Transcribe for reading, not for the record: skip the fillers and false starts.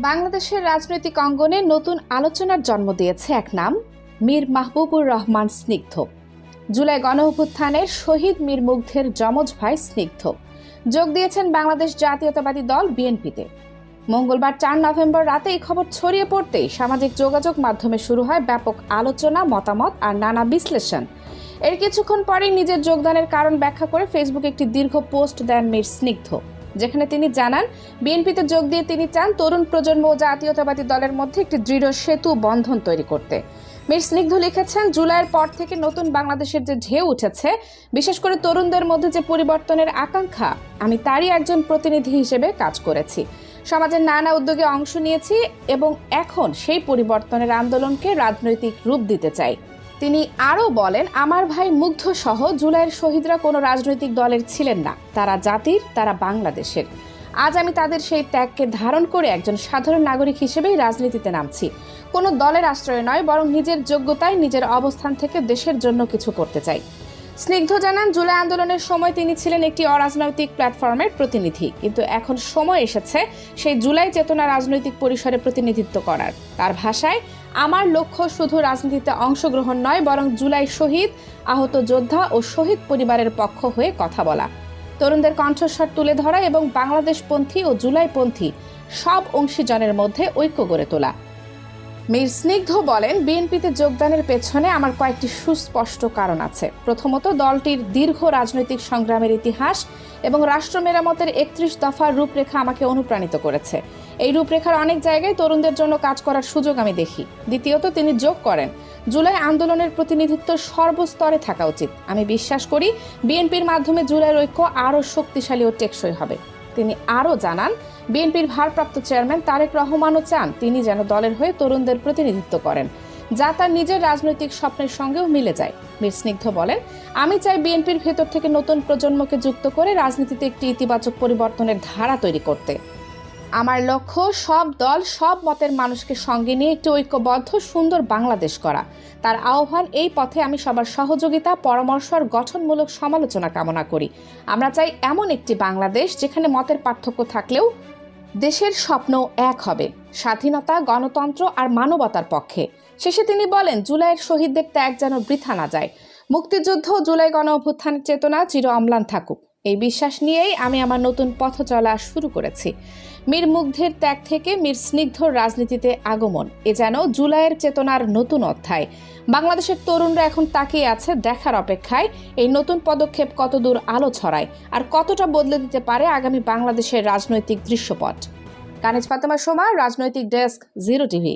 বাংলাদেশের রাজনৈতিক অঙ্গনে নতুন আলোচনার জন্ম দিয়েছে এক নাম, মীর মাহবুবুর রহমান স্নিগ্ধ। জুলাই গণঅভ্যুত্থানের শহীদ মীর মুগ্ধের যমজ ভাই স্নিগ্ধ যোগ দিয়েছেন বাংলাদেশ জাতীয়তাবাদী দল বিএনপিতে। মঙ্গলবার 4 নভেম্বর রাতে এই খবর ছড়িয়ে পড়তেই সামাজিক যোগাযোগ মাধ্যমে শুরু হয় ব্যাপক আলোচনা, মতামত আর নানা বিশ্লেষণ। এর কিছুক্ষণ পরেই নিজের যোগদানের কারণ ব্যাখ্যা করে ফেসবুকে একটি দীর্ঘ পোস্ট দেন মীর স্নিগ্ধ, যেখানে তিনি জানান বিএনপিতে যোগ দিয়ে তিনি চান তরুণ প্রজন্ম ও জাতীয়তাবাদী দলের মধ্যে একটি দৃঢ় সেতু বন্ধন তৈরি করতে। মীর স্নিগ্ধ লিখেছেন, জুলাইয়ের পর থেকে নতুন বাংলাদেশের যে ঢেউ উঠেছে, বিশেষ করে তরুণদের মধ্যে যে পরিবর্তনের আকাঙ্ক্ষা, আমি তারই একজন প্রতিনিধি হিসেবে কাজ করেছি। সমাজের নানা উদ্যোগে অংশ নিয়েছি এবং এখন সেই পরিবর্তনের আন্দোলনকে রাজনৈতিক রূপ দিতে চাই। তিনি আরও বলেন, আমার ভাই মুগ্ধ সহ জুলাইয়ের শহীদরা কোনো রাজনৈতিক দলের ছিলেন না, তারা জাতির, তারা বাংলাদেশের। আজ আমি তাদের সেই ত্যাগকে ধারণ করে একজন সাধারণ নাগরিক হিসেবেই রাজনীতিতে নামছি। কোনো দলের আশ্রয় নয়, বরং নিজের যোগ্যতায় নিজের অবস্থান থেকে দেশের জন্য কিছু করতে চাই। স্নিগ্ধ জানান, জুলাই আন্দোলনের সময় তিনি ছিলেন একটি অরাজনৈতিক প্ল্যাটফর্মের প্রতিনিধি, কিন্তু এখন সময় এসেছে সেই জুলাই চেতনা রাজনৈতিক পরিসরে প্রতিনিধিত্ব করার। তার ভাষায়, আমার লক্ষ্য শুধু রাজনীতিতে অংশগ্রহণ নয়, বরং জুলাই শহীদ, আহত যোদ্ধা ও শহীদ পরিবারের পক্ষ হয়ে কথা বলা, তরুণদের কণ্ঠস্বর তুলে ধরা এবং বাংলাদেশপন্থী ও জুলাইপন্থী সব অংশীজনের মধ্যে ঐক্য গড়ে তোলা। মীর স্নিগ্ধ বলেন, বিএনপিতে যোগদানের পেছনে আমার কয়েকটি সুস্পষ্ট কারণ আছে। প্রথমত, দলটির দীর্ঘ রাজনৈতিক সংগ্রামের ইতিহাস এবং রাষ্ট্র মেরামতের 31 দফার রূপরেখা আমাকে অনুপ্রাণিত করেছে। এই রূপরেখার অনেক জায়গায় তরুণদের জন্য কাজ করার সুযোগ আমি দেখি। দ্বিতীয়ত, তিনি যোগ করেন, জুলাই আন্দোলনের প্রতিনিধিত্ব সর্বস্তরে থাকা উচিত। আমি বিশ্বাস করি বিএনপির মাধ্যমে জুলাইয়ের ঐক্য আরও শক্তিশালী ও টেকসই হবে। তিনি আরও জানান, বিএনপির ভারপ্রাপ্ত চেয়ারম্যান তারেক রহমানও চান তিনি যেন দলের হয়ে তরুণদের প্রতিনিধিত্ব করেন, যা তার নিজের রাজনৈতিক স্বপ্নের সঙ্গেও মিলে যায়। মীর স্নিগ্ধ বলেন, আমি চাই বিএনপির ভেতর থেকে নতুন প্রজন্মকে যুক্ত করে রাজনীতিতে একটি ইতিবাচক পরিবর্তনের ধারা তৈরি করতে। আমার লক্ষ্য সব দল, সব মতের মানুষকে সঙ্গে নিয়ে একটি ঐক্যবদ্ধ সুন্দর বাংলাদেশ করা। তার আহ্বান, এই পথে আমি সবার সহযোগিতা, পরামর্শ আর গঠনমূলক সমালোচনা কামনা করি। আমরা চাই এমন একটি বাংলাদেশ যেখানে মতের পার্থক্য থাকলেও দেশের স্বপ্ন এক হবে, স্বাধীনতা, গণতন্ত্র আর মানবতার পক্ষে। শেষে তিনি বলেন, জুলাইয়ের শহীদদের ত্যাগ যেন বৃথা না যায়। মুক্তিযুদ্ধ, জুলাই গণঅভ্যুত্থানের চেতনা চির অম্লান থাকুক। এই বিশ্বাস নিয়েই আমি আমার নতুন পথ চলা শুরু করেছি। মীর মুগ্ধের ত্যাগ থেকে মীর স্নিগ্ধর রাজনীতিতে আগমন, এ যেন জুলাইয়ের চেতনার নতুন অধ্যায়। বাংলাদেশের তরুণরা এখন তাকিয়ে আছে দেখার অপেক্ষায় এই নতুন পদক্ষেপ কতদূর আলো ছড়ায় আর কতটা বদলে দিতে পারে আগামী বাংলাদেশের রাজনৈতিক দৃশ্যপট। কানিজ ফাতেমা সোমা, রাজনৈতিক ডেস্ক, 0 টিভি।